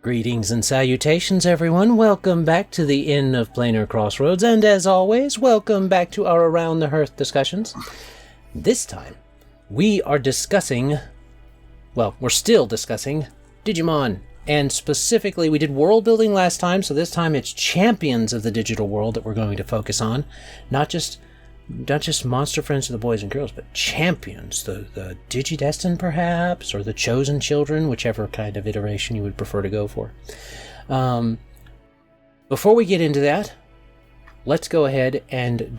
Greetings and salutations, everyone. Welcome back to the Inn of Planar Crossroads, and as always, welcome back to our Around the Hearth discussions. This time, we are discussing, well, we're still discussing Digimon, and specifically, we did world building last time, so this time it's champions of the digital world that we're going to focus on. Not just monster friends of the boys and girls, but champions, the Digi-Destiny perhaps, or the chosen children, whichever kind of iteration you would prefer to go for. Before we get into that, let's go ahead and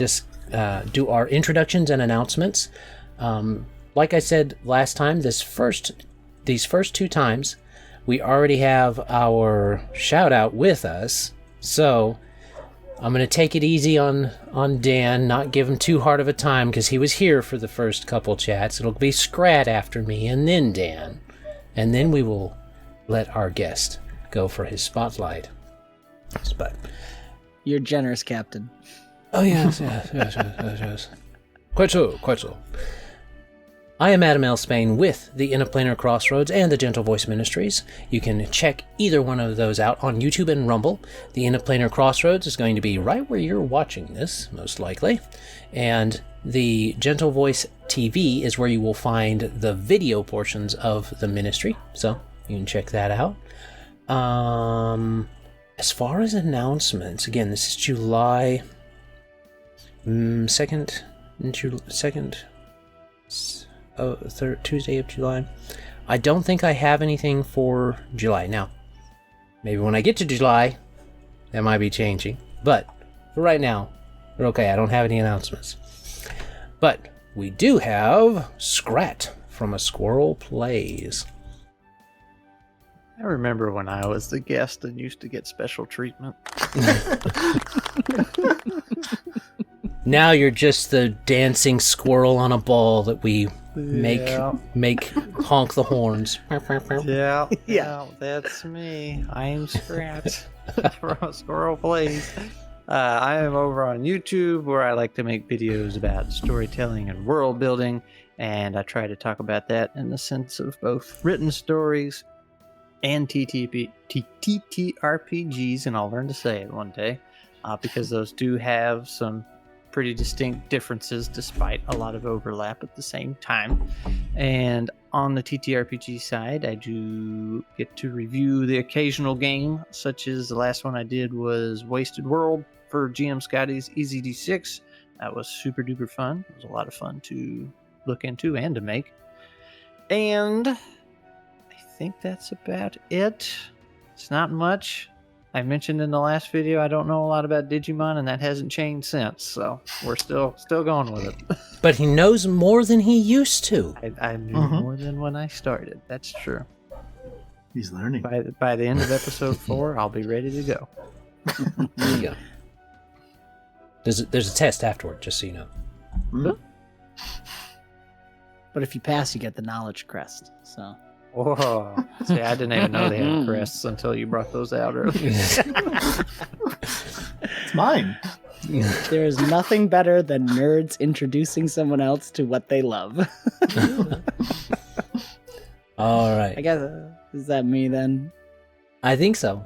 do our introductions and announcements. Like I said last time, these first two times, we already have our shout out with us, so I'm going to take it easy on Dan, not give him too hard of a time, because he was here for the first couple chats. It'll be Scrat after me, and then Dan. And then we will let our guest go for his spotlight. But you're generous, Captain. Oh, yes. Quite so. I am Adam L. Spain with the Inn of Planar Crossroads and the Gentle Voice Ministries. You can check either one of those out on YouTube and Rumble. The Inn of Planar Crossroads is going to be right where you're watching this, most likely. And the Gentle Voice TV is where you will find the video portions of the ministry. So you can check that out. As far as announcements, again, this is July 2nd. Third Tuesday of July. I don't think I have anything for July. Now, maybe when I get to July, that might be changing. But for right now, we're okay. I don't have any announcements. But we do have Scrat from A Squirrel Plays. I remember when I was the guest and used to get special treatment. Now you're just the dancing squirrel on a ball that we make honk the horns. Yeah, that's me. I am Scrat from Squirrel Plays. I am over on YouTube, where I like to make videos about storytelling and world building, and I try to talk about that in the sense of both written stories and TTRPGs, and I'll learn to say it one day, because those do have some pretty distinct differences despite a lot of overlap at the same time. And on the TTRPG side, I do get to review the occasional game, such as the last one I did was Wasted World for GM Scotty's EZD6. That was super duper fun. It was a lot of fun to look into and to make. And I think that's about it. It's not much. I mentioned in the last video I don't know a lot about Digimon, and that hasn't changed since, so we're still going with it. But he knows more than he used to. I knew more than when I started. That's true. He's learning. By the end of episode 4, I'll be ready to go. There you go. There's a test afterward, just so you know. Mm-hmm. But if you pass, you get the knowledge crest. So. Whoa. See, I didn't even know they had crests until you brought those out earlier. It's mine. There is nothing better than nerds introducing someone else to what they love. All right. I guess, is that me then? I think so.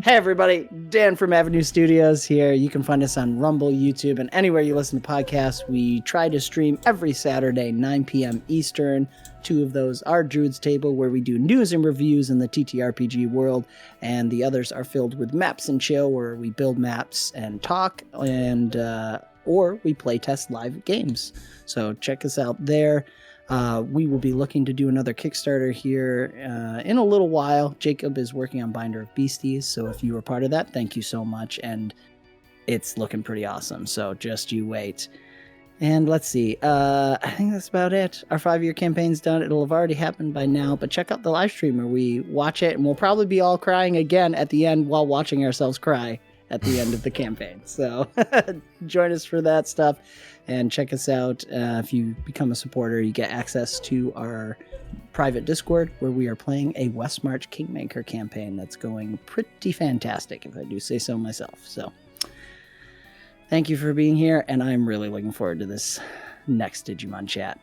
Hey everybody, Dan from Avenue Studios here. You can find us on Rumble, YouTube, and anywhere you listen to podcasts. We try to stream every Saturday, 9 p.m. Eastern. 2 of those are Druid's Table, where we do news and reviews in the TTRPG world, and the others are filled with Maps and Chill, where we build maps and talk, and or we play test live games. So check us out there. We will be looking to do another Kickstarter here in a little while. Jacob is working on Binder of Beasties, so if you were part of that, thank you so much, and it's looking pretty awesome, so just you wait. And let's see, I think that's about it. Our 5-year campaign's done. It'll have already happened by now, but check out the live stream where we watch it, and we'll probably be all crying again at the end while watching ourselves cry at the end of the campaign. So join us for that stuff. And check us out. If you become a supporter, you get access to our private Discord, where we are playing a Westmarch Kingmaker campaign that's going pretty fantastic, if I do say so myself. So thank you for being here, and I'm really looking forward to this next Digimon chat.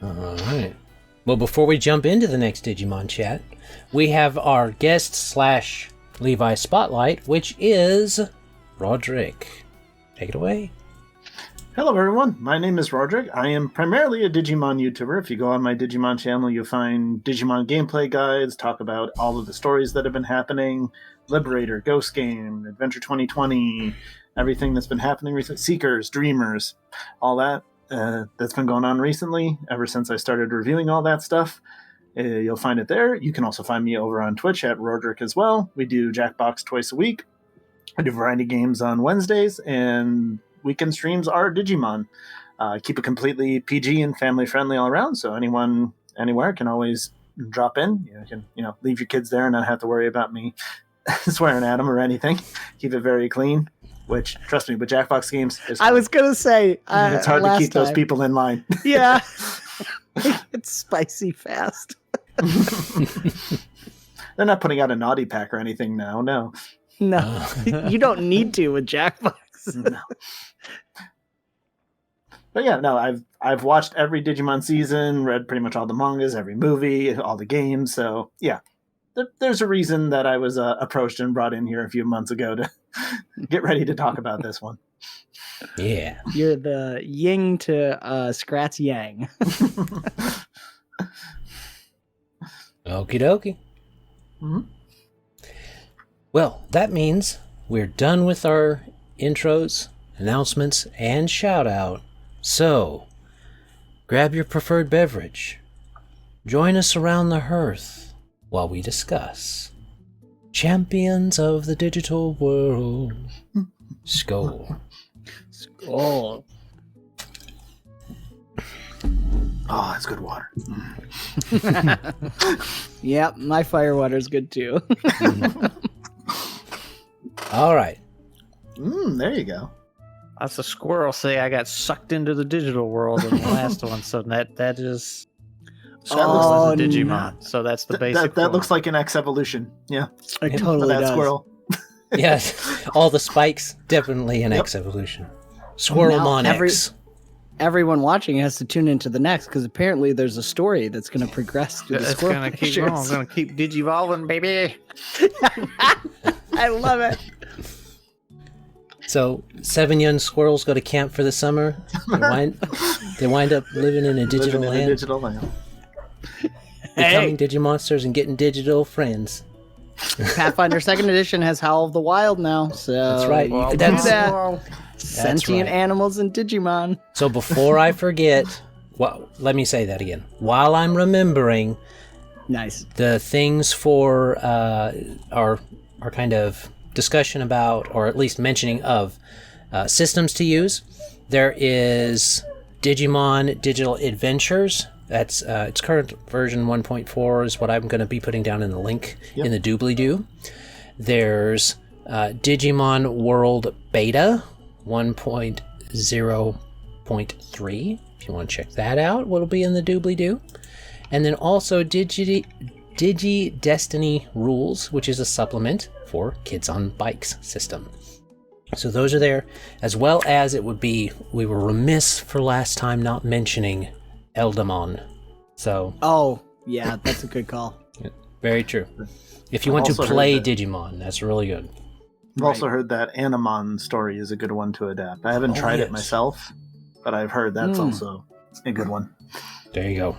All right. Well, before we jump into the next Digimon chat, we have our guest / Levi Spotlight, which is Rordrick. Take it away. Hello, everyone. My name is Rordrick. I am primarily a Digimon YouTuber. If you go on my Digimon channel, you'll find Digimon gameplay guides, talk about all of the stories that have been happening, Liberator, Ghost Game, Adventure 2020, everything that's been happening recently, Seekers, Dreamers, all that. That's been going on recently, ever since I started reviewing all that stuff. You'll find it there. You can also find me over on Twitch at Rordrick as well. We do Jackbox twice a week. I do variety games on Wednesdays, and weekend streams are Digimon. Keep it completely PG and family friendly all around, so anyone anywhere can always drop in. You can leave your kids there and not have to worry about me swearing at them or anything. Keep it very clean. Which, trust me, with Jackbox games, I was gonna say it's hard to keep those people in line. Yeah, it's spicy fast. They're not putting out a naughty pack or anything now. No, you don't need to with Jackbox. No. But yeah, no, I've watched every Digimon season, read pretty much all the mangas, every movie, all the games. So yeah, there's a reason that I was approached and brought in here a few months ago to get ready to talk about this one. Yeah. You're the yin to Scrat's yang. Okie dokie. Mm-hmm. Well, that means we're done with our intros, announcements, and shout out. So, grab your preferred beverage. Join us around the hearth while we discuss Champions of the Digital World. Skål. Skål. Oh, that's good water. Yep, my fire water's good too. All right. There you go. That's a squirrel say I got sucked into the digital world in the last one, so that is So that looks like a no. Digimon. So that's the basic. that looks like an X evolution. Yeah, It totally that does. squirrel. Yes, all the spikes, definitely an X evolution. Squirrelmon Now X. Everyone watching has to tune into the next because apparently there's a story that's going to progress through the It's squirrel gonna keep pictures. going. I'm gonna keep digivolving, baby. I love it. So, 7 young squirrels go to camp for the summer. They wind up living in a digital Living in a land, digital land. becoming Digimonsters and getting digital friends. Pathfinder 2nd Edition has Howl of the Wild now, so That's right. you can That's- do that. Sentient right. animals and Digimon. So before I forget, let me say that again. While I'm remembering Nice. the things for our kind of discussion about, or at least mentioning of, systems to use, there is Digimon Digital Adventures. That's its current version 1.4 is what I'm going to be putting down in the link in the doobly-doo. There's Digimon World Beta 1.0.3. If you want to check that out, what'll be in the doobly-doo. And then also Digi-Destiny Rules, which is a supplement for Kids on Bikes system. So those are there, as well as we were remiss for last time not mentioning Eldamon. So Oh, yeah, that's a good call. very true. If you want to also play heard that- Digimon, that's really good. I've also heard that Animon story is a good one to adapt. I haven't tried yes. it myself, but I've heard that's also a good one. There you go.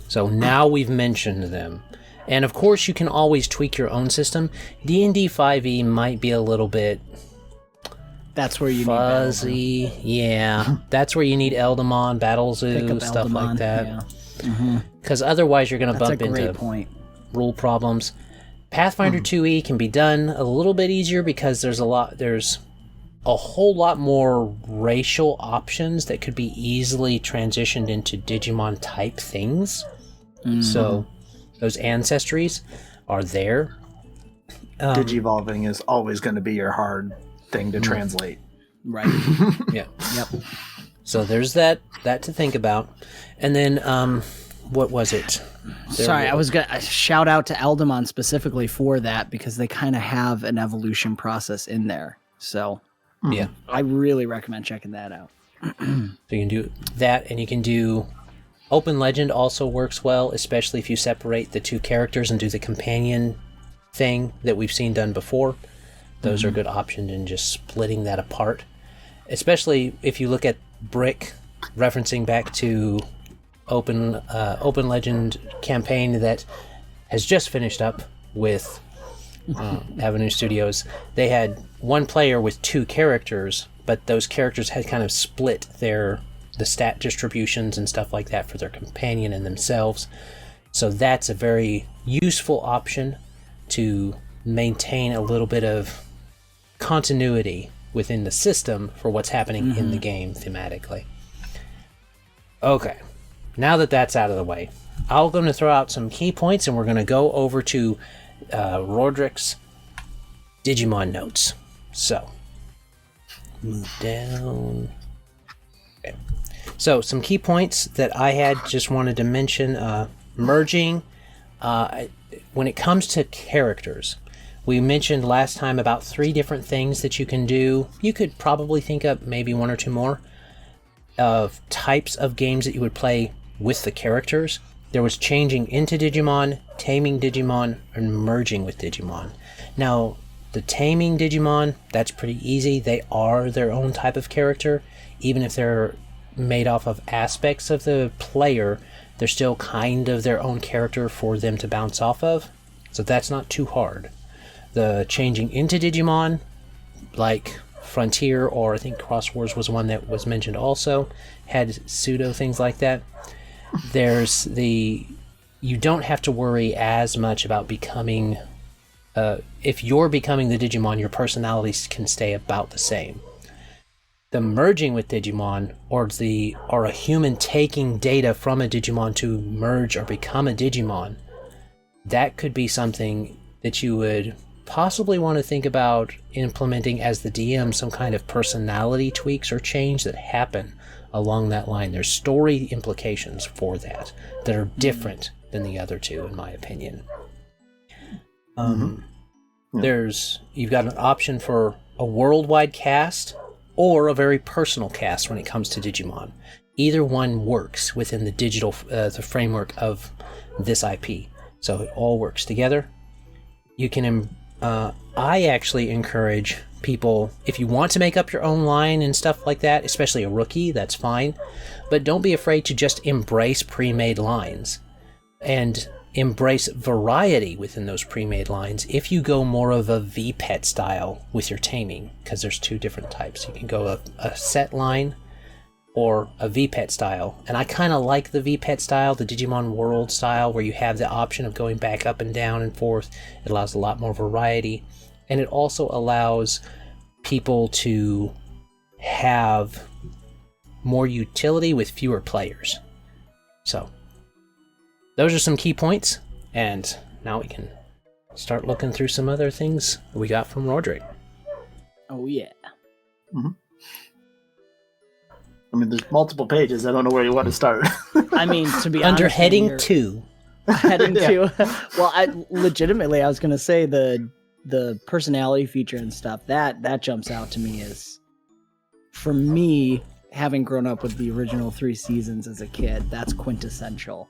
So now we've mentioned them. And of course you can always tweak your own system. D&D 5e might be a little bit That's where you fuzzy. Yeah. That's where you need Eldamon, Battlezoo, stuff like that. Because otherwise you're going to That's a bump great into point. rule problems. Pathfinder 2e can be done a little bit easier because there's a whole lot more racial options that could be easily transitioned into Digimon type things. So those ancestries are there. Digivolving is always going to be your hard thing to translate. Right. Yeah. Yep. So there's that to think about. And then what was it? Sorry, I was gonna shout out to Eldamon specifically for that because they kind of have an evolution process in there. So Yeah. I really recommend checking that out. So you can do that, and you can do Open Legend also works well, especially if you separate the two characters and do the companion thing that we've seen done before. Those are good options in just splitting that apart. Especially if you look at Brick, referencing back to Open Legend campaign that has just finished up with Avenue Studios. They had one player with two characters, but those characters had kind of split the stat distributions and stuff like that for their companion and themselves. So that's a very useful option to maintain a little bit of continuity within the system for what's happening in the game thematically. Okay, now that that's out of the way, I'm going to throw out some key points and we're going to go over to Rordrick's Digimon notes. So, move down. Okay. So, some key points that I had just wanted to mention. Merging. When it comes to characters, we mentioned last time about 3 different things that you can do. You could probably think of maybe 1 or 2 more of types of games that you would play with the characters. There was changing into Digimon, taming Digimon, and merging with Digimon. Now, the taming Digimon, that's pretty easy. They are their own type of character. Even if they're made off of aspects of the player, they're still kind of their own character for them to bounce off of. So that's not too hard. The changing into Digimon, like Frontier, or I think Crossroads was one that was mentioned also, had pseudo things like that. You don't have to worry as much about becoming, if you're becoming the Digimon, your personalities can stay about the same. The merging with Digimon, or a human taking data from a Digimon to merge or become a Digimon, that could be something that you would possibly want to think about implementing as the DM, some kind of personality tweaks or change that happen along that line. There's story implications for that are different than the other two, in my opinion. You've got an option for a worldwide cast or a very personal cast when it comes to Digimon. Either one works within the the framework of this IP, so it all works together. You can. I actually encourage people, if you want to make up your own line and stuff like that, especially a rookie, that's fine. But don't be afraid to just embrace pre-made lines and embrace variety within those pre-made lines. If you go more of a VPET style with your taming, because there's 2 different types. You can go a set line or a VPET style. And I kind of like the VPET style, the Digimon World style, where you have the option of going back up and down and forth. It allows a lot more variety. And it also allows people to have more utility with fewer players. So, those are some key points. And now we can start looking through some other things we got from Rordrick. Oh, yeah. Mm-hmm. I mean, there's multiple pages. I don't know where you want to start. I mean, to be under honest, heading 2. Heading 2. Well, I was going to say the personality feature and stuff, that jumps out to me as, for me, having grown up with the original 3 seasons as a kid, that's quintessential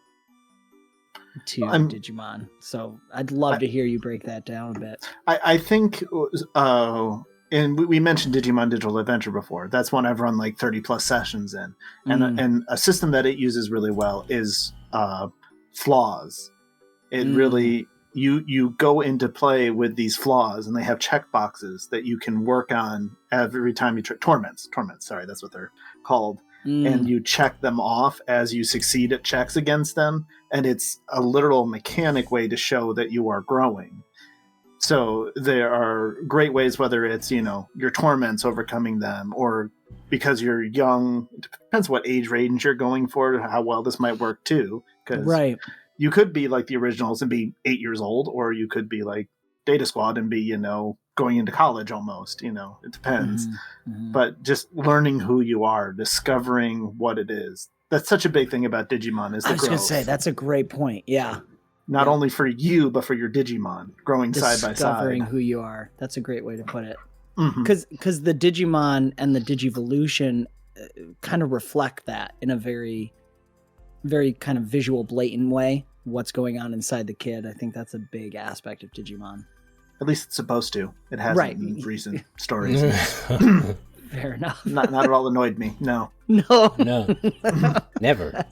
to Digimon. So I'd love to hear you break that down a bit. I think, and we mentioned Digimon Digital Adventure before. That's one I've run like 30 plus sessions in. And a system that it uses really well is flaws. It really, you go into play with these flaws, and they have checkboxes that you can work on every time you torments, sorry, that's what they're called. And you check them off as you succeed at checks against them. And it's a literal mechanic way to show that you are growing. So there are great ways, whether it's, your torments, overcoming them, or because you're young, it depends what age range you're going for, how well this might work too. Because you could be like the originals and be 8 years old, or you could be like Data Squad and be, going into college almost, it depends. But just learning who you are, discovering what it is. That's such a big thing about Digimon is the growth. I was going to say, that's a great point. Yeah. Not only for you, but for your Digimon, growing side by side. Discovering who you are. That's a great way to put it. Because the Digimon and the Digivolution kind of reflect that in a very very kind of visual, blatant way what's going on inside the kid. I think that's a big aspect of Digimon. At least it's supposed to. It hasn't Right. in recent stories. Fair enough. Not at all annoyed me. No. No. No, never.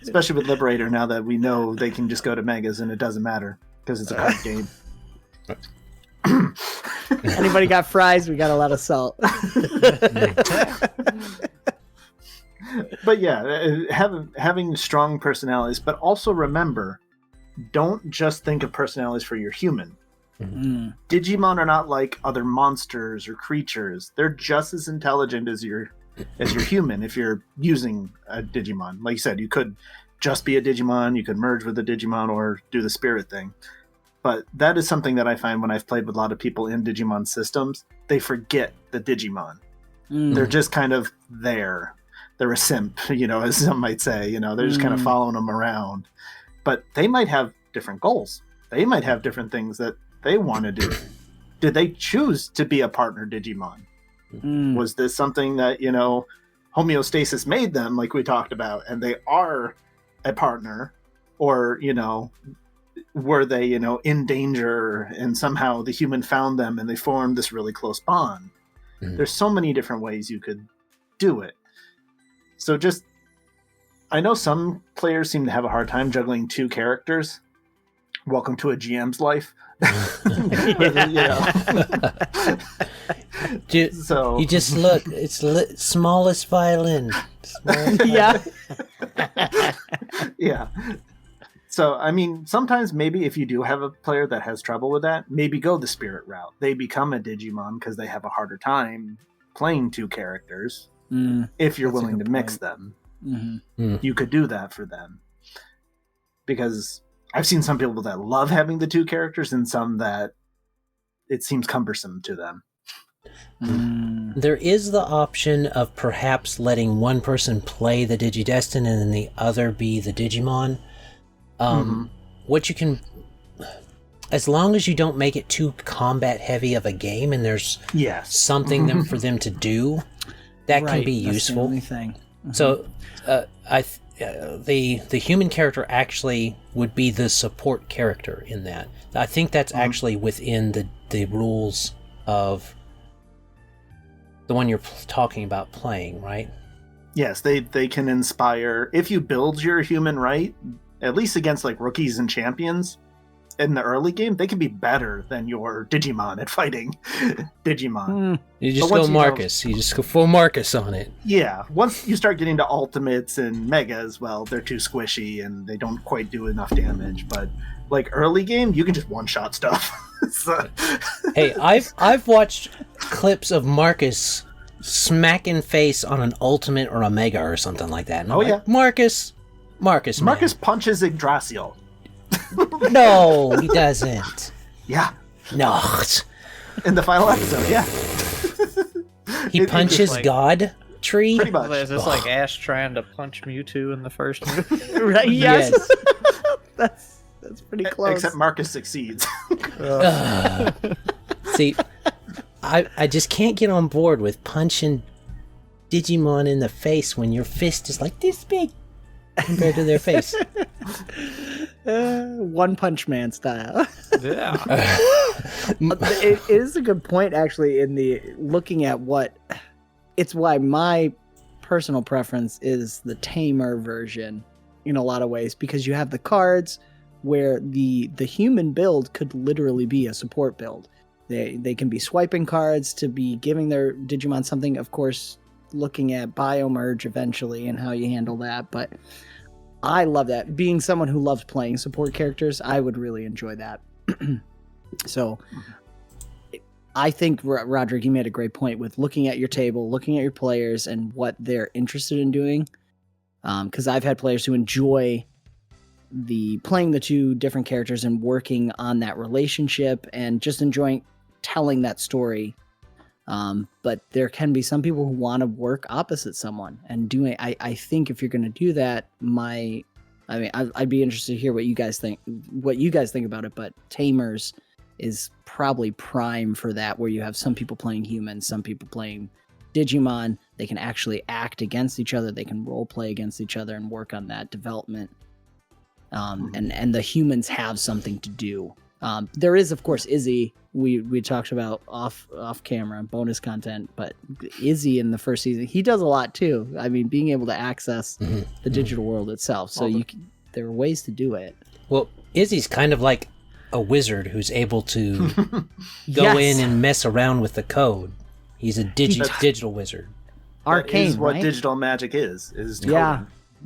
Especially with Liberator, now that we know they can just go to Megas and it doesn't matter because it's a card game. Anybody got fries? We got a lot of salt. But yeah, having strong personalities, but also remember, don't just think of personalities for your human. Mm. Digimon are not like other monsters or creatures. They're just as intelligent as your human if you're using a Digimon. Like you said, you could just be a Digimon, you could merge with a Digimon or do the spirit thing. But that is something that I find when I've played with a lot of people in Digimon systems, they forget the Digimon. Mm. They're just kind of there. They're a simp, as some might say. They're just kind of following them around. But they might have different goals. They might have different things that they want to do. Did they choose to be a partner Digimon? Mm. Was this something that, homeostasis made them, like we talked about, and they are a partner? Or, were they, in danger and somehow the human found them and they formed this really close bond? Mm. There's so many different ways you could do it. So I know some players seem to have a hard time juggling two characters. Welcome to a GM's life. So You just look. It's smallest violin. Yeah. Yeah. So, sometimes maybe if you do have a player that has trouble with that, maybe go the spirit route. They become a Digimon because they have a harder time playing two characters. Mm. If you're That's a willing to good mix point. them. Mm-hmm. You could do that for them. Because I've seen some people that love having the two characters and some that it seems cumbersome to them. Mm. There is the option of perhaps letting one person play the Digi-Destiny and then the other be the Digimon. What you can, as long as you don't make it too combat heavy of a game and there's something for them to do, that can be That's useful. the only thing. Mm-hmm. So the human character actually would be the support character in that. I think that's actually within the rules of the one you're talking about playing, right? Yes, they can inspire. If you build your human right, at least against like rookies and champions in the early game, they can be better than your Digimon at fighting Digimon. Mm. You just But go once Marcus. You just go full Marcus on it. Yeah, once you start getting to ultimates and megas, well, they're too squishy and they don't quite do enough damage. But like early game, you can just one-shot stuff. So... Hey, I've watched clips of Marcus smacking face on an ultimate or a mega or something like that. And I'm like, Marcus, man. punches Yggdrasil. No, he doesn't. Yeah. No. In the final episode, yeah. He punches like- God tree? Pretty much. Is this like Ash trying to punch Mewtwo in the first movie? Right? Yes. That's pretty close. Except Marcus succeeds. See, I just can't get on board with punching Digimon in the face when your fist is like this big compared to their face. One Punch Man style. Yeah. It is a good point, actually, in the looking at what it's why my personal preference is the tamer version in a lot of ways, because you have the cards where the human build could literally be a support build. They can be swiping cards to be giving their Digimon something, of course, looking at biomerge eventually and how you handle that, but I love that. Being someone who loves playing support characters, I would really enjoy that. So I think, Rordrick, you made a great point with looking at your table, looking at your players and what they're interested in doing. Because I've had players who enjoy playing the two different characters and working on that relationship and just enjoying telling that story. But there can be some people who want to work opposite someone and doing. I think if you're going to do that, I'd be interested to hear what you guys think. What you guys think about it. But Tamers is probably prime for that, where you have some people playing humans, some people playing Digimon, they can actually act against each other. They can role play against each other and work on that development. And the humans have something to do. There is, of course, Izzy. We talked about off camera bonus content, but Izzy in the first season, he does a lot too. I mean, being able to access the digital world itself. So there are ways to do it. Well, Izzy's kind of like a wizard who's able to go in and mess around with the code. He's a digital wizard. Arcane, is what right? digital magic is coding. Yeah.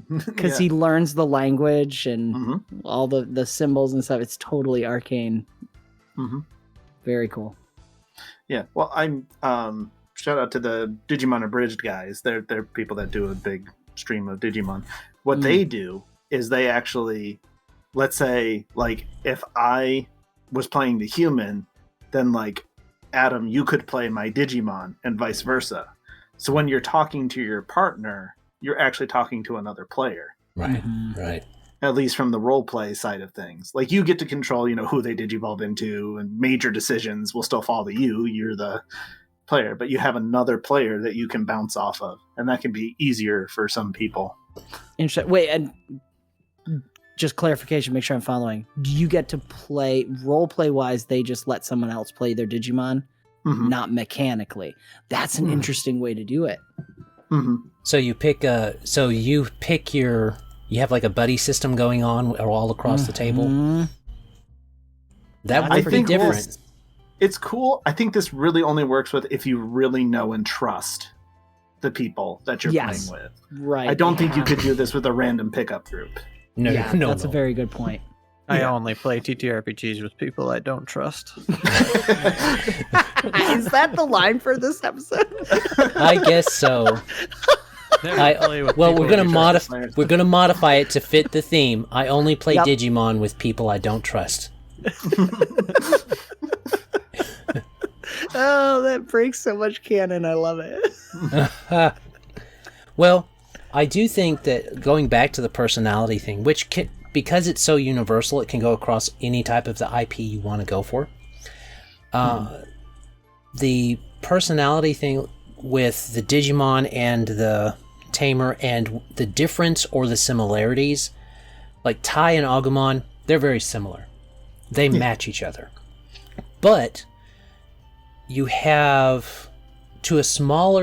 Because he learns the language and all the symbols and stuff. It's totally arcane. Very cool. Yeah. Well, I'm shout out to the Digimon Abridged guys. They're people that do a big stream of Digimon. What they do is they actually, let's say, like, if I was playing the human, then like, Adam, you could play my Digimon and vice versa. So when you're talking to your partner, you're actually talking to another player. Right, right. At least from the role play side of things. Like, you get to control, who they digivolve into, and major decisions will still fall to you. You're the player, but you have another player that you can bounce off of. And that can be easier for some people. Interesting. Wait, and just clarification, make sure I'm following. Do you get to play, role play wise, they just let someone else play their Digimon? Not mechanically. That's an interesting way to do it. So you pick you have like a buddy system going on all across the table. That would be different. It's cool. I think this really only works if you really know and trust the people that you're playing with. Right. I don't think you could do this with a random pickup group. No, that's a very good point. I only play TTRPGs with people I don't trust. Is that the line for this episode? I guess so. We're gonna modify it to fit the theme. I only play Digimon with people I don't trust. Oh, that breaks so much canon. I love it. Well, I do think that going back to the personality thing, which because it's so universal, it can go across any type of the IP you want to go for. The personality thing with the Digimon and the Tamer, and the difference or the similarities, like Tai and Agumon, they're very similar. They match each other. But you have a small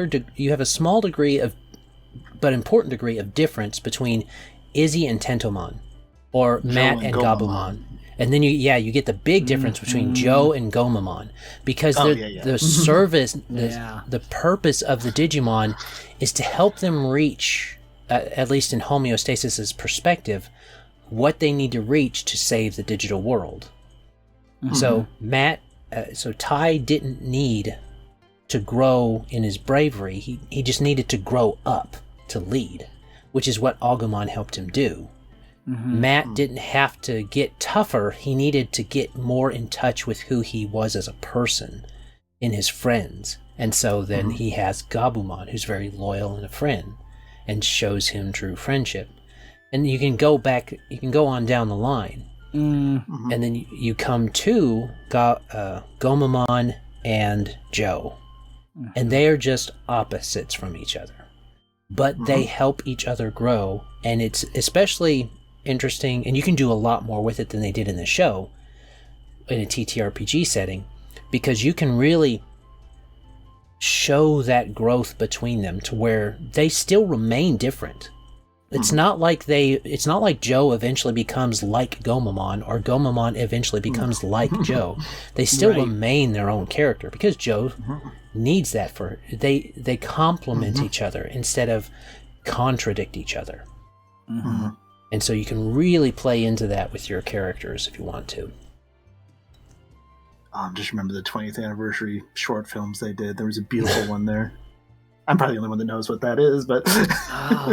degree of, but important degree of difference between Izzy and Tentomon, or Matt and Gabumon. And then you get the big difference between Joe and Gomamon, because the service, the purpose of the Digimon is to help them reach, at least in Homeostasis's perspective, what they need to reach to save the digital world. So Tai didn't need to grow in his bravery. He just needed to grow up to lead, which is what Agumon helped him do. Matt didn't have to get tougher. He needed to get more in touch with who he was as a person in his friends. And so then he has Gabumon, who's very loyal and a friend, and shows him true friendship. And you can go on down the line. And then you come to Gomamon and Joe. And they are just opposites from each other. But they help each other grow. And it's especially interesting, and you can do a lot more with it than they did in the show in a TTRPG setting, because you can really show that growth between them to where they still remain different. It's not like Joe eventually becomes like Gomamon, or Gomamon eventually becomes like Joe. They still remain their own character, because Joe needs that for they complement each other instead of contradict each other. And so you can really play into that with your characters if you want to. Just remember the 20th anniversary short films they did. There was a beautiful one there. I'm probably the only one that knows what that is, but...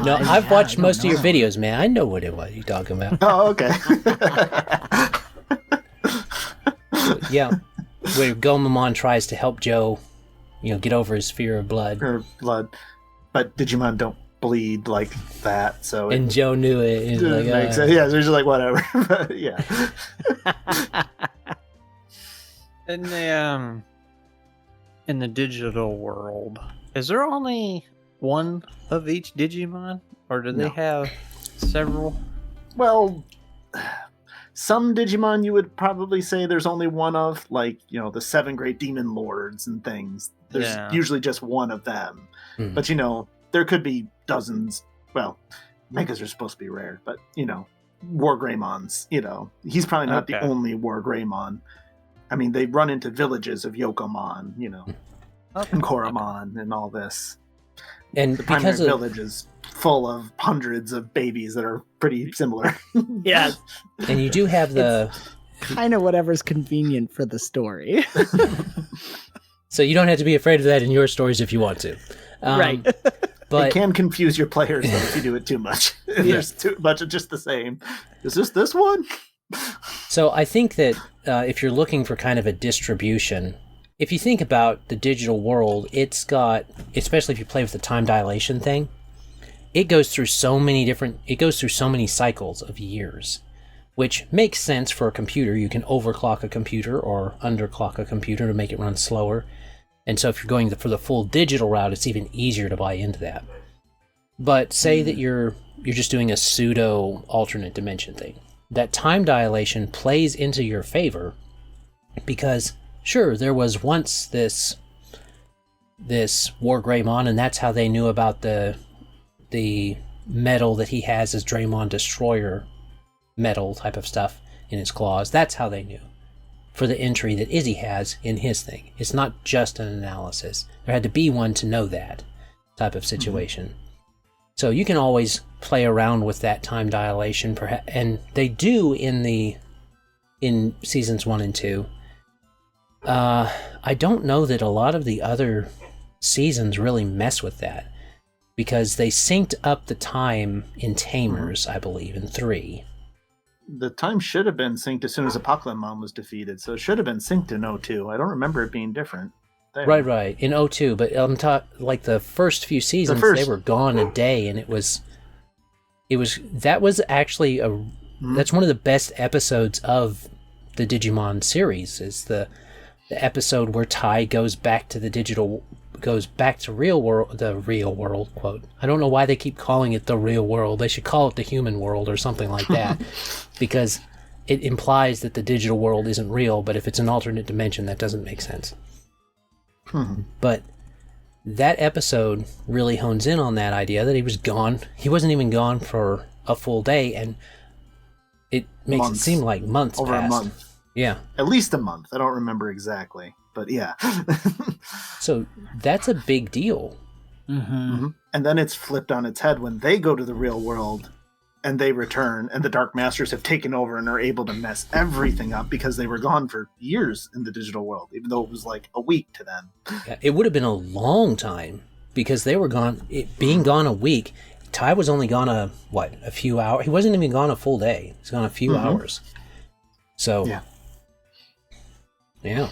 No, I've watched most of your videos, man. I know what it was you're talking about. Oh, okay. Yeah, where Gomamon tries to help Joe, get over his fear of blood. But Digimon don't bleed like that, so... And Joe knew it. It makes sense. Yeah, so he's just like, whatever. But, yeah. In the digital world, Is there only one of each Digimon, or do they No. have several? Well, some Digimon you would probably say there's only one of, like, the 7 great demon lords and things. There's Yeah. usually just one of them. Mhm. But, there could be dozens. Well, Megas are supposed to be rare, but, War Greymons, he's probably not the Okay. only War Greymon. I mean, they run into villages of Yokomon, and Koromon and all this. And The primary because of village is full of hundreds of babies that are pretty similar. Yeah, and you do have the kind of whatever's convenient for the story. so you don't have to be afraid of that in your stories if you want to. Right. But It can confuse your players though, if you do it too much. If there's too much of just the same. Is this one? so I think that if you're looking for kind of a distribution, if you think about the digital world, it's got, especially if you play with the time dilation thing, it goes through so many cycles of years, which makes sense for a computer. You can overclock a computer or underclock a computer to make it run slower. And so if you're going for the full digital route, it's even easier to buy into that. But say that you're just doing a pseudo alternate dimension thing. That time dilation plays into your favor because, sure, there was once this War Greymon, and that's how they knew about the metal that he has as Draymond Destroyer metal type of stuff in his claws. That's how they knew. For the entry that Izzy has in his thing. It's not just an analysis. There had to be one to know that type of situation. Mm-hmm. So you can always play around with that time dilation, perhaps, and they do in seasons 1 and 2. I don't know that a lot of the other seasons really mess with that, because they synced up the time in Tamers, I believe, in 3. The time should have been synced as soon as Apocalypse was defeated, so it should have been synced in 02. I don't remember it being different. There. Right, in 02, but like the first few seasons, they were gone a day, and that was actually that's one of the best episodes of the Digimon series, is the episode where Tai goes back to the real world, quote. I don't know why they keep calling it the real world. They should call it the human world or something like that, because it implies that the digital world isn't real, but if it's an alternate dimension, that doesn't make sense. But that episode really hones in on that idea that he was gone. He wasn't even gone for a full day, and it makes it seem like months over passed. a month. Yeah. At least a month. I don't remember exactly, but yeah. So that's a big deal. Mm-hmm. And then it's flipped on its head when they go to the real world and they return, and the Dark Masters have taken over and are able to mess everything up because they were gone for years in the digital world, even though it was like a week to them. Yeah, it would have been a long time because they were gone. Being gone a week, Ty was only gone a few hours. He wasn't even gone a full day. He was gone a few hours. So, yeah.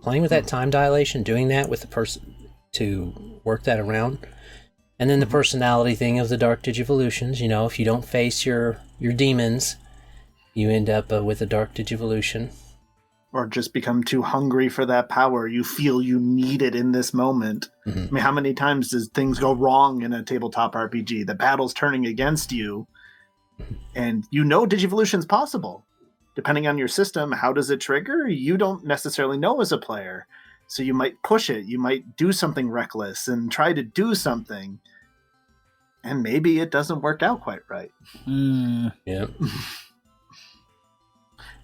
Playing with that time dilation, doing that with the person to work that around. And then the personality thing of the Dark Digivolutions, if you don't face your demons, you end up with a Dark Digivolution. Or just become too hungry for that power. You feel you need it in this moment. I mean, how many times does things go wrong in a tabletop RPG? The battle's turning against you, and Digivolution's possible. Depending on your system, how does it trigger? You don't necessarily know as a player. So you might push it. You might do something reckless and try to do something. And maybe it doesn't work out quite right. Yeah.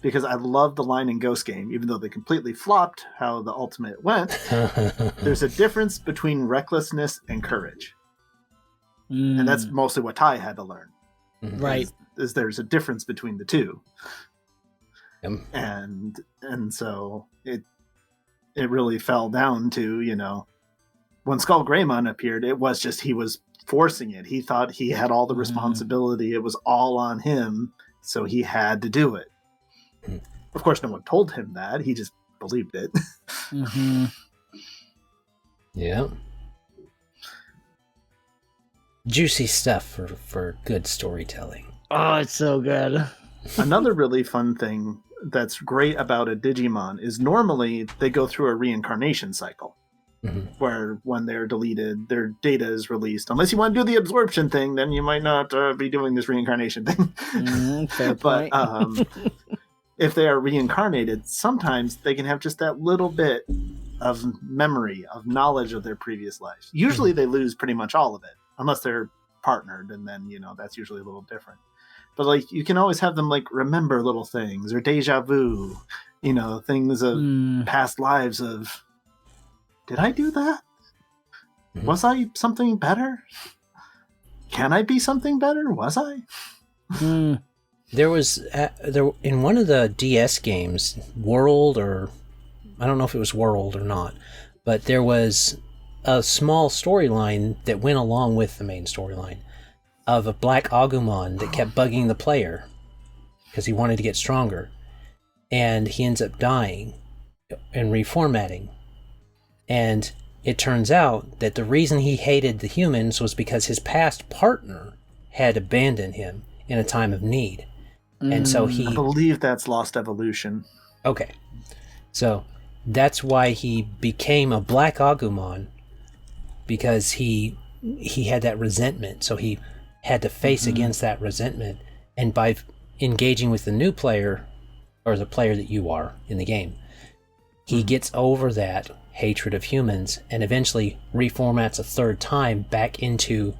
Because I love the line in Ghost Game, even though they completely flopped how the ultimate went. There's a difference between recklessness and courage. And that's mostly what Ty had to learn. Right. Is there's a difference between the two. Yep. And so it really fell down to, when Skull Greymon appeared, it was just he was forcing it. He thought he had all the responsibility. It was all on him, so he had to do it. Of course, no one told him that. He just believed it. Yeah. Juicy stuff for good storytelling. Oh, it's so good. Another really fun thing that's great about a Digimon is normally they go through a reincarnation cycle. where when they're deleted, their data is released. Unless you want to do the absorption thing, then you might not be doing this reincarnation thing. Fair But point. if they are reincarnated, sometimes they can have just that little bit of memory, of knowledge of their previous life. Usually they lose pretty much all of it, unless they're partnered, and then, that's usually a little different. But, like, you can always have them, like, remember little things, or deja vu, things of past lives of, did I do that? Was I something better? Can I be something better? Was I? There was in one of the DS games, World, or I don't know if it was World or not, but there was a small storyline that went along with the main storyline of a black Agumon that kept bugging the player because he wanted to get stronger, and he ends up dying and reformatting. And it turns out that the reason he hated the humans was because his past partner had abandoned him in a time of need. And so I believe that's Lost Evolution. Okay. So that's why he became a black Agumon, because he had that resentment. So he had to face against that resentment. And by engaging with the new player, or the player that you are in the game, he gets over that hatred of humans and eventually reformats a third time back into,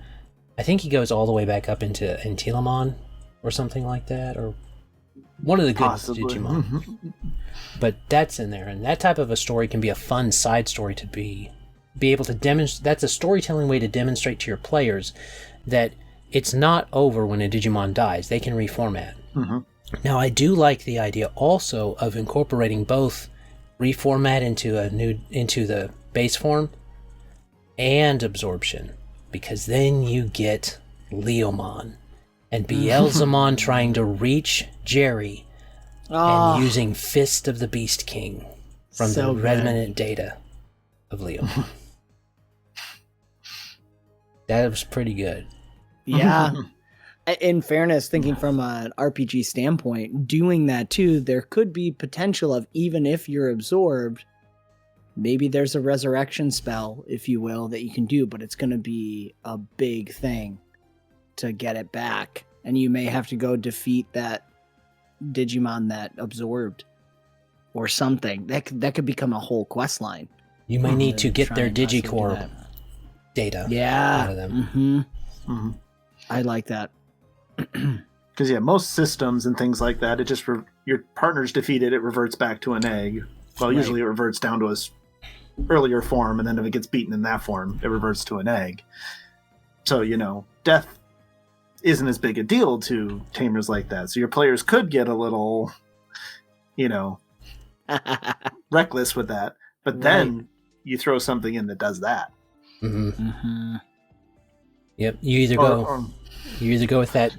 I think he goes all the way back up into Antilamon or something like that, or one of the good Digimon. But that's in there, and that type of a story can be a fun side story to be able to demonstrate. That's a storytelling way to demonstrate to your players that it's not over when a Digimon dies. They can reformat. Now, I do like the idea also of incorporating both reformat into the base form and absorption, because then you get Leomon and Beelzemon trying to reach Jerry and using Fist of the Beast King from the remnant data of Leomon. That was pretty good. Yeah. In fairness, thinking from an RPG standpoint, doing that too, there could be potential of, even if you're absorbed, maybe there's a resurrection spell, if you will, that you can do, but it's going to be a big thing to get it back. And you may have to go defeat that Digimon that absorbed or something. That could become a whole quest line. You may need to get their Digicorp data out of them. I like that. Because most systems and things like that, it just your partner's defeated, it reverts back to an egg. Well, usually it reverts down to its earlier form, and then if it gets beaten in that form, it reverts to an egg. So, death isn't as big a deal to tamers like that. So your players could get a little, reckless with that. But then you throw something in that does that. Yep. You either go with that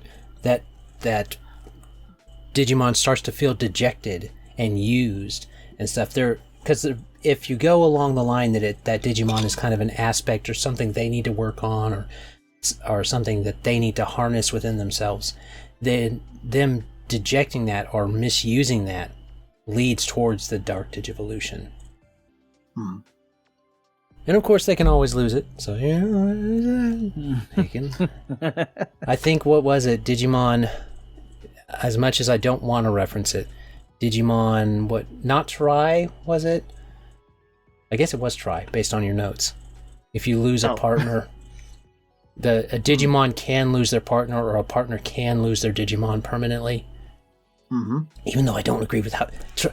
Digimon starts to feel dejected and used and stuff. Because if you go along the line that Digimon is kind of an aspect or something they need to work on, or something that they need to harness within themselves, then them dejecting that or misusing that leads towards the Dark Digivolution. And of course they can always lose it, so they can. I think, what was it, Digimon, as much as I don't want to reference it, Digimon, not Try, was it? I guess it was Try, based on your notes. If you lose a partner, a Digimon can lose their partner, or a partner can lose their Digimon permanently. Even though I don't agree with how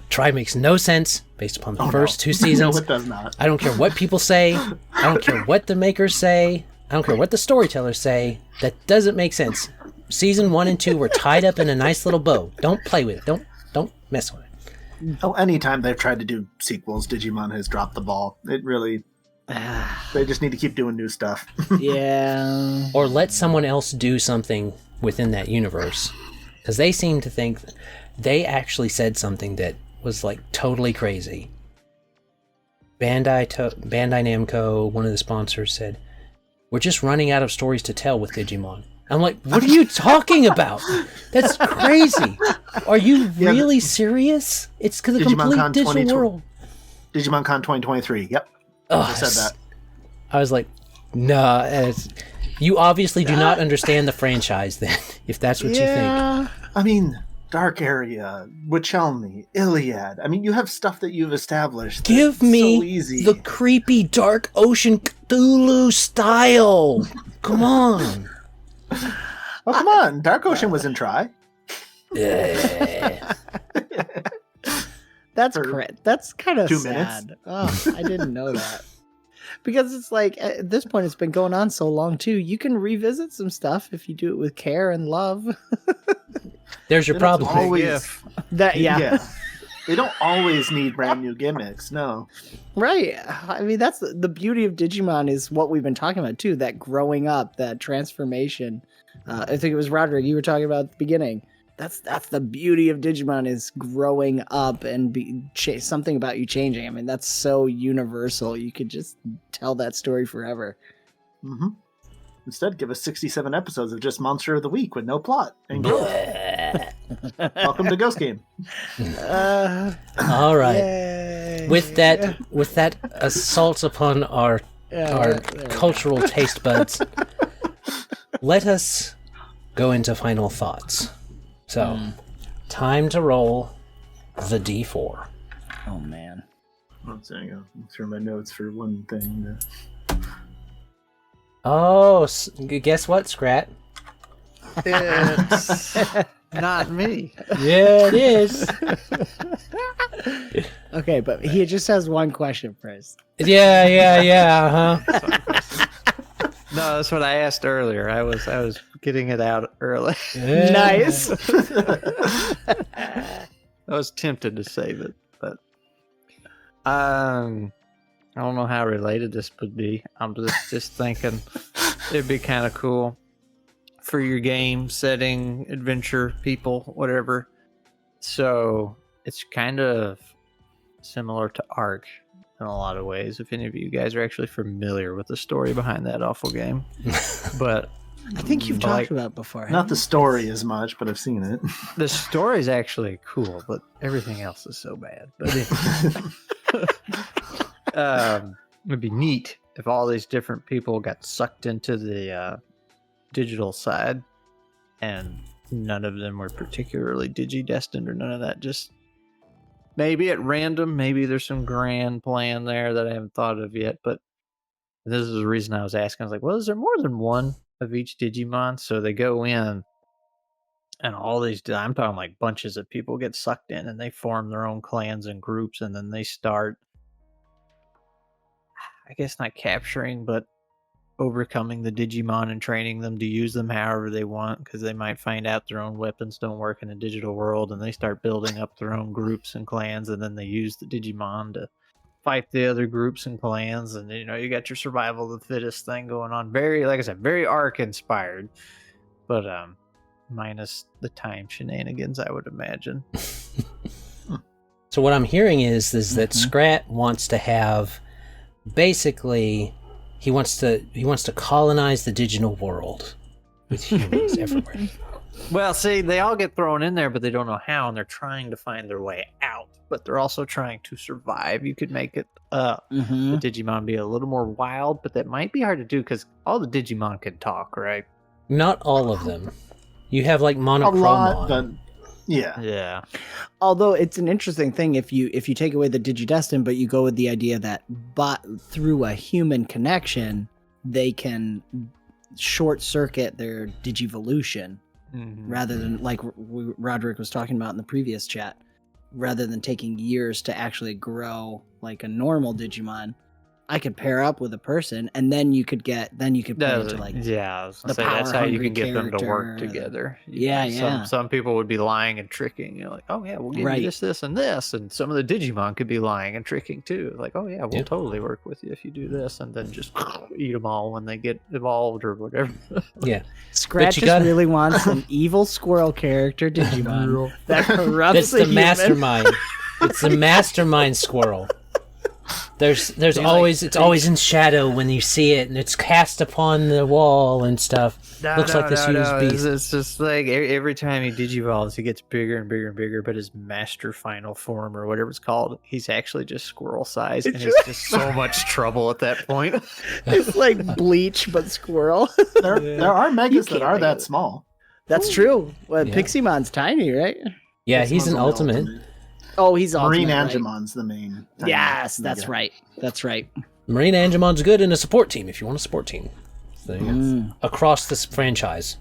Try makes no sense based upon the first two seasons. No, it does not. I don't care what people say. I don't care what the makers say. I don't care what the storytellers say. That doesn't make sense. Season 1 and 2 were tied up in a nice little bow. Don't play with it. Don't mess with it. Oh, anytime they've tried to do sequels, Digimon has dropped the ball. It really... they just need to keep doing new stuff. Yeah. Or let someone else do something within that universe. Because they seem to think... They actually said something that was, like, totally crazy. Bandai Namco, one of the sponsors, said, "We're just running out of stories to tell with Digimon." I'm like, what are you talking about? That's crazy. Are you really serious? It's the complete digital world. DigimonCon 2023, yep. I said that. I was like, nah. You obviously do not understand the franchise then, if that's what you think. I mean, Dark Area, Wachelny, Iliad. I mean, you have stuff that you've established. Give me so easy. the creepy Dark Ocean Cthulhu style. Come on. Oh, come on. Dark Ocean was in Try. That's For correct. That's kind of 2 sad. Oh, I didn't know that. Because it's like, at this point, it's been going on so long, too. You can revisit some stuff if you do it with care and love. There's your problem. Always, Yeah. They don't always need brand new gimmicks, no. Right. I mean, that's the beauty of Digimon is what we've been talking about, too. That growing up, that transformation. I think it was Rordrick you were talking about at the beginning. That's the beauty of Digimon is growing up and something about you changing. I mean, that's so universal. You could just tell that story forever. Mm-hmm. Instead, give us 67 episodes of just Monster of the Week with no plot. And welcome to Ghost Game. All right. Yay. With that assault upon our cultural taste buds, let us go into final thoughts. So, time to roll the D4. Oh, man. One second. I'll look through my notes for one thing. Oh, guess what, Scrat? It's not me. Yeah, it is. Okay, but he just has one question first. Yeah, huh? No, that's what I asked earlier. I was getting it out early. Yeah. Nice. I was tempted to save it, but I don't know how related this would be. I'm just thinking it'd be kind of cool for your game setting, adventure, people, whatever. So it's kind of similar to Ark in a lot of ways. If any of you guys are actually familiar with the story behind that awful game, but I think you've talked about it before. Not the story as much, but I've seen it. the story is actually cool, but everything else is so bad. But it'd be neat if all these different people got sucked into the digital side, and none of them were particularly Digi-Destined or none of that. Just maybe at random, maybe there's some grand plan there that I haven't thought of yet. But this is the reason I was asking. I was like, well, is there more than one of each Digimon? So they go in, and all these, I'm talking like bunches of people get sucked in, and they form their own clans and groups, and then they start, I guess not capturing, but overcoming the Digimon and training them to use them however they want, because they might find out their own weapons don't work in a digital world, and they start building up their own groups and clans, and then they use the Digimon to fight the other groups and clans, and you got your survival of the fittest thing going on. Very, like I said, very Ark inspired, but minus the time shenanigans, I would imagine. So what I'm hearing is that Scrat wants to have, basically, he wants to colonize the digital world with humans everywhere. Well, see, they all get thrown in there, but they don't know how, and they're trying to find their way out. But they're also trying to survive. You could make it the Digimon be a little more wild, but that might be hard to do because all the Digimon can talk, right? Not all of them. You have like A Monochromon. lot, but yeah. Yeah. Although it's an interesting thing if you take away the Digi-Destined, but you go with the idea that through a human connection, they can short circuit their Digivolution rather than, like Rordrick was talking about in the previous chat, rather than taking years to actually grow like a normal Digimon. I could pair up with a person, and then you could play into like I was gonna the say that's how you can get them to work character, together. Some people would be lying and tricking. Like, oh yeah, we'll give you this, and this, and some of the Digimon could be lying and tricking too. Like, oh yeah, we'll totally work with you if you do this, and then just eat them all when they get evolved or whatever. Yeah, Scratch just really wants an evil squirrel character Digimon that corrupts it's the mastermind. It's the mastermind squirrel. There's always, it's always in shadow when you see it, and it's cast upon the wall and stuff. Looks like this used beast. It's just like every time he digivolves, he gets bigger and bigger and bigger. But his master final form, or whatever it's called, he's actually just squirrel size, and it's just so much trouble at that point. It's like Bleach, but squirrel. There are megas that are that small. That's true. Well, Piximon's tiny, right? Yeah, he's an ultimate. Oh, he's Marine ultimate, Angemon's the main. Yes, that's right. That's right. Marine Angemon's good in a support team if you want a support team. So there you go. Across this franchise.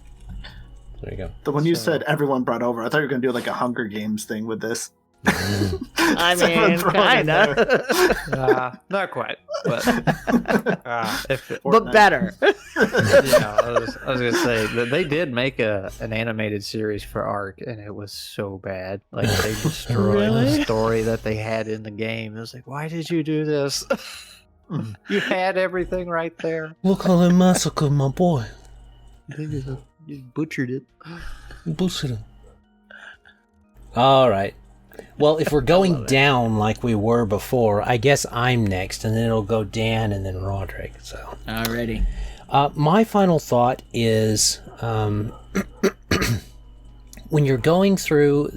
There you go. The one you said everyone brought over, I thought you were going to do like a Hunger Games thing with this. I mean, kind of. Not quite, but but better. I was gonna say that they did make an animated series for Ark, and it was so bad. Like they destroyed the story that they had in the game. It was like, why did you do this? You had everything right there. Look how they massacred my boy. You butchered it. Butchered him. All right. Well, if we're going down like we were before, I guess I'm next, and then it'll go Dan and then Rordrick. So, alrighty. My final thought is, when you're going through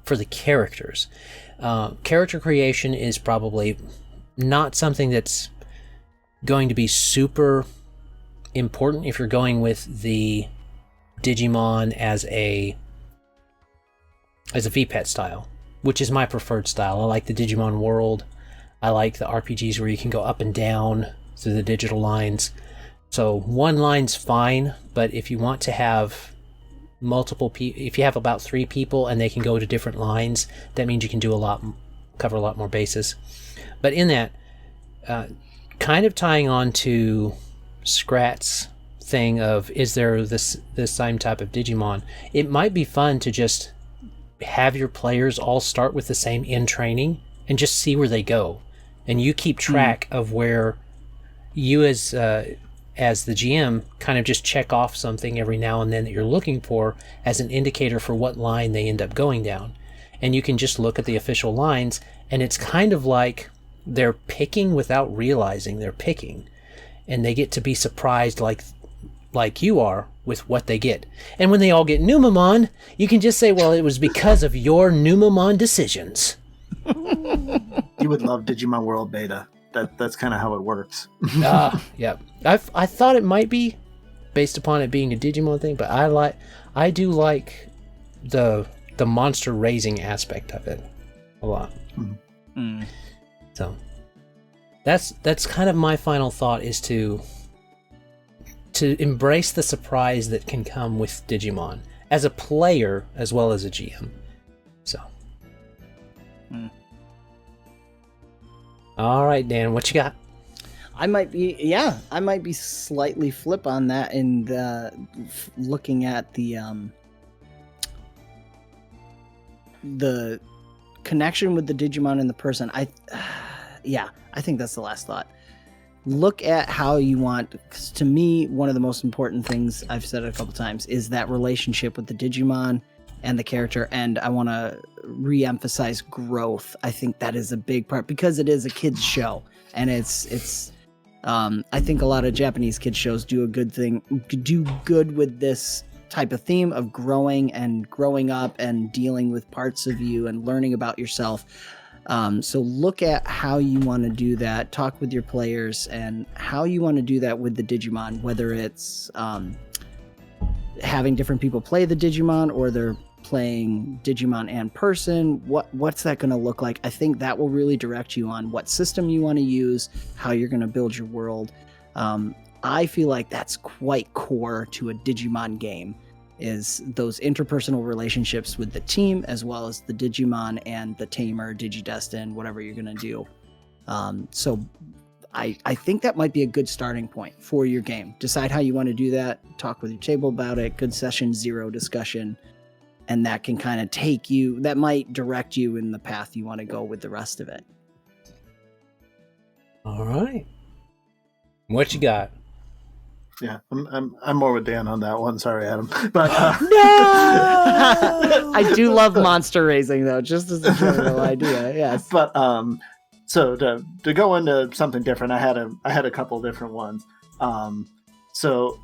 for the characters, character creation is probably not something that's going to be super important if you're going with the Digimon as a VPET style, which is my preferred style. I like the Digimon World. I like the RPGs where you can go up and down through the digital lines. So one line's fine, but if you want to have multiple people, if you have about 3 people and they can go to different lines, that means you can cover a lot more bases. But in that, kind of tying on to Scrat's thing of, is there this same type of Digimon, it might be fun to just have your players all start with the same in training and just see where they go, and you keep track of where you as the GM kind of just check off something every now and then that you're looking for as an indicator for what line they end up going down. And you can just look at the official lines, and it's kind of like they're picking without realizing they're picking, and they get to be surprised like you are with what they get. And when they all get Numamon, you can just say, well, it was because of your Numamon decisions. You would love Digimon World Beta. That's kind of how it works. Yeah. I thought it might be based upon it being a Digimon thing, but I do like the monster raising aspect of it a lot. So that's kind of my final thought, is to embrace the surprise that can come with Digimon as a player as well as a GM. So. All right, Dan, what you got? I might be slightly flip on that, and looking at the connection with the Digimon and the person. I think that's the last thought. Look at how you want, because to me, one of the most important things, I've said it a couple times, is that relationship with the Digimon and the character, and I want to re-emphasize growth. I think that is a big part, because it is a kids show, and it's I think a lot of Japanese kids shows do good with this type of theme of growing up and dealing with parts of you and learning about yourself. So look at how you want to do that, talk with your players, and how you want to do that with the Digimon, whether it's having different people play the Digimon, or they're playing Digimon and person. What's that going to look like? I think that will really direct you on what system you want to use, how you're going to build your world. I feel like that's quite core to a Digimon game, is those interpersonal relationships with the team, as well as the Digimon and the tamer, Digi-Destiny, whatever you're going to do. So I think that might be a good starting point for your game. Decide how you want to do that, talk with your table about it, good session, zero discussion, and that can kind of that might direct you in the path you want to go with the rest of it. All right. What you got? Yeah, I'm more with Dan on that one. Sorry, Adam. But no, I do love monster raising though, just as a general idea. Yes, but so to go into something different, I had a couple different ones. So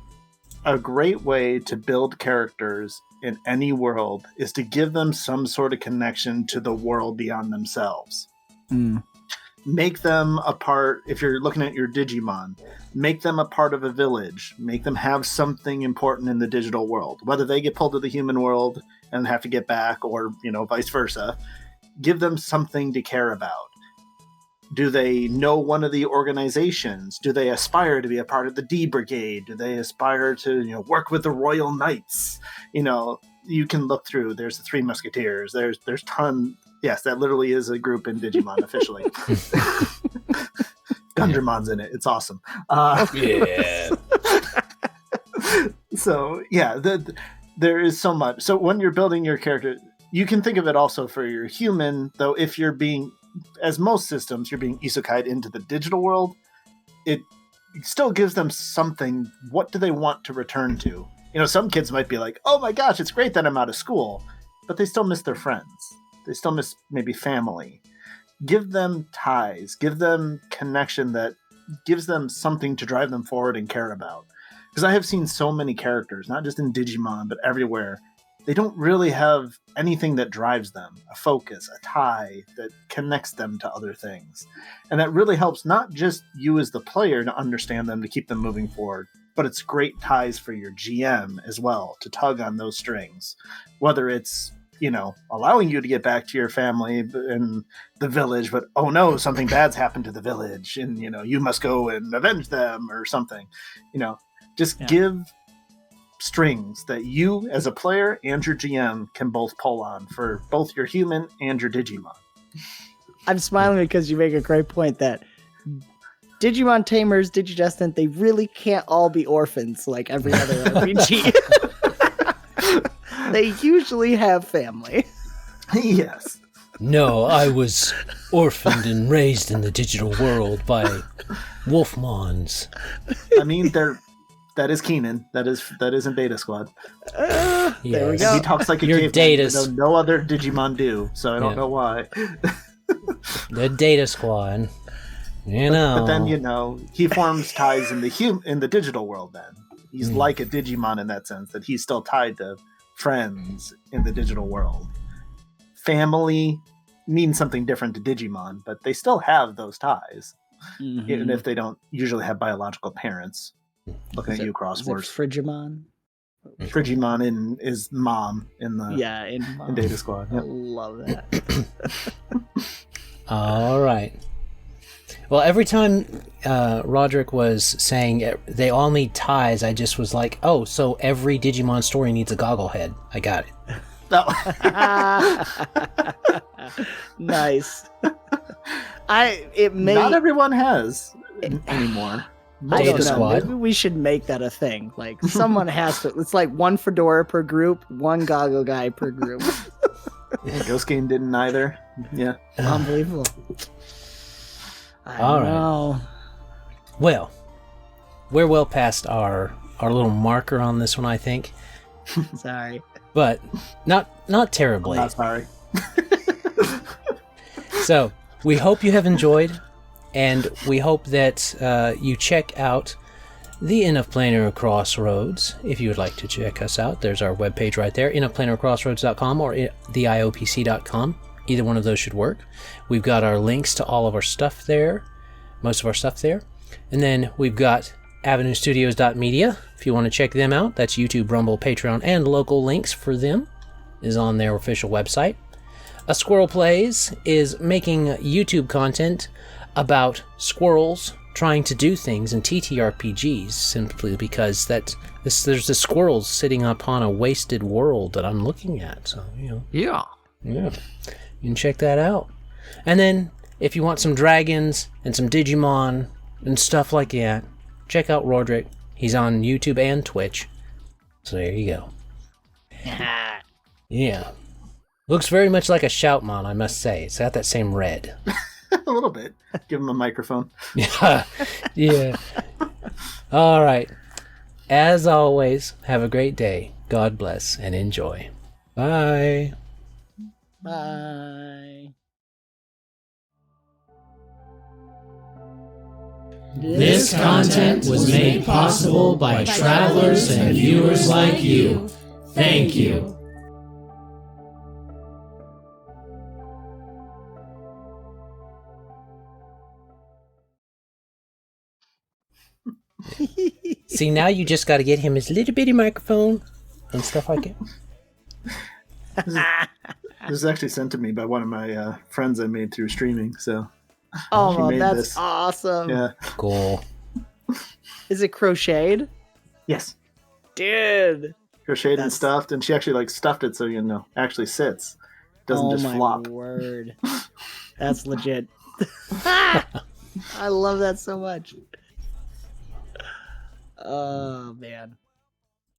a great way to build characters in any world is to give them some sort of connection to the world beyond themselves. Make them a part, if you're looking at your Digimon, make them a part of a village. Make them have something important in the digital world. Whether they get pulled to the human world and have to get back, or, vice versa. Give them something to care about. Do they know one of the organizations? Do they aspire to be a part of the D Brigade? Do they aspire to, work with the Royal Knights? You can look through. There's the Three Musketeers. There's ton. Yes, that literally is a group in Digimon officially. Gundermon's in it. It's awesome. Yeah. So yeah, there is so much. So when you're building your character, you can think of it also for your human. Though if you're being, as most systems, you're being isekai'd into the digital world, it still gives them something. What do they want to return to? Some kids might be like, oh my gosh, it's great that I'm out of school, but they still miss their friends. They still miss maybe family. Give them ties. Give them connection that gives them something to drive them forward and care about. Because I have seen so many characters, not just in Digimon, but everywhere. They don't really have anything that drives them, a focus, a tie that connects them to other things. And that really helps not just you as the player to understand them, to keep them moving forward, but it's great ties for your GM as well, to tug on those strings. Whether it's, allowing you to get back to your family in the village, but oh no, something bad's happened to the village and, you must go and avenge them or something. Give strings that you as a player and your GM can both pull on for both your human and your Digimon. I'm smiling because you make a great point that Digimon Tamers, Digi-Destiny, they really can't all be orphans like every other RPG. They usually have family. Yes. No, I was orphaned and raised in the digital world by Wolfmons. I mean, that is Keenan. That is in Data Squad. There we go. He talks like a caveman, no other Digimon do, so I don't know why. The Data Squad. But then, he forms ties in the digital world then. He's like a Digimon in that sense, that he's still tied to friends in the digital world. Family means something different to Digimon, but they still have those ties, even if they don't usually have biological parents. Looking at you, Crossroads. Frigimon? Frigimon is mom in Data Squad. Yep. I love that. All right. Well, every time Rordrick was saying they all need ties, I just was like, oh, so every Digimon story needs a goggle head. I got it. Nice. Not everyone has anymore. I don't know. Maybe we should make that a thing. Like, someone has to. It's like one fedora per group, one goggle guy per group. Ghost Game didn't either. Yeah. Unbelievable. I don't know. Well, we're well past our little marker on this one, I think. Sorry. But not terribly. I'm not sorry. So, we hope you have enjoyed, and we hope that you check out the Inn of Planar Crossroads. If you would like to check us out, there's our webpage right there, innofplanarcrossroads.com or theiopc.com. Either one of those should work. We've got our links to all of our stuff there, most of our stuff there. And then we've got avenuestudios.media. If you want to check them out, that's YouTube, Rumble, Patreon, and local links for them is on their official website. A Squirrel Plays is making YouTube content about squirrels trying to do things in TTRPGs, simply because there's the squirrels sitting upon a wasted world that I'm looking at. So, Yeah. You can check that out. And then, if you want some dragons and some Digimon and stuff like that, check out Rordrick. He's on YouTube and Twitch. So there you go. Yeah. Looks very much like a Shoutmon, I must say. It's got that same red. A little bit. Give him a microphone. Yeah. All right. As always, have a great day. God bless and enjoy. Bye. Bye. This content was made possible by travelers and viewers like you. Thank you. See, now you just got to get him his little bitty microphone and stuff like it. This was actually sent to me by one of my friends I made through streaming. So, Oh, made that's this. awesome. Yeah. Cool. Is it crocheted? Yes. Dude. Crocheted and stuffed, and she actually stuffed it so actually sits. Doesn't just flop. Oh my word. That's legit. I love that so much. Oh man.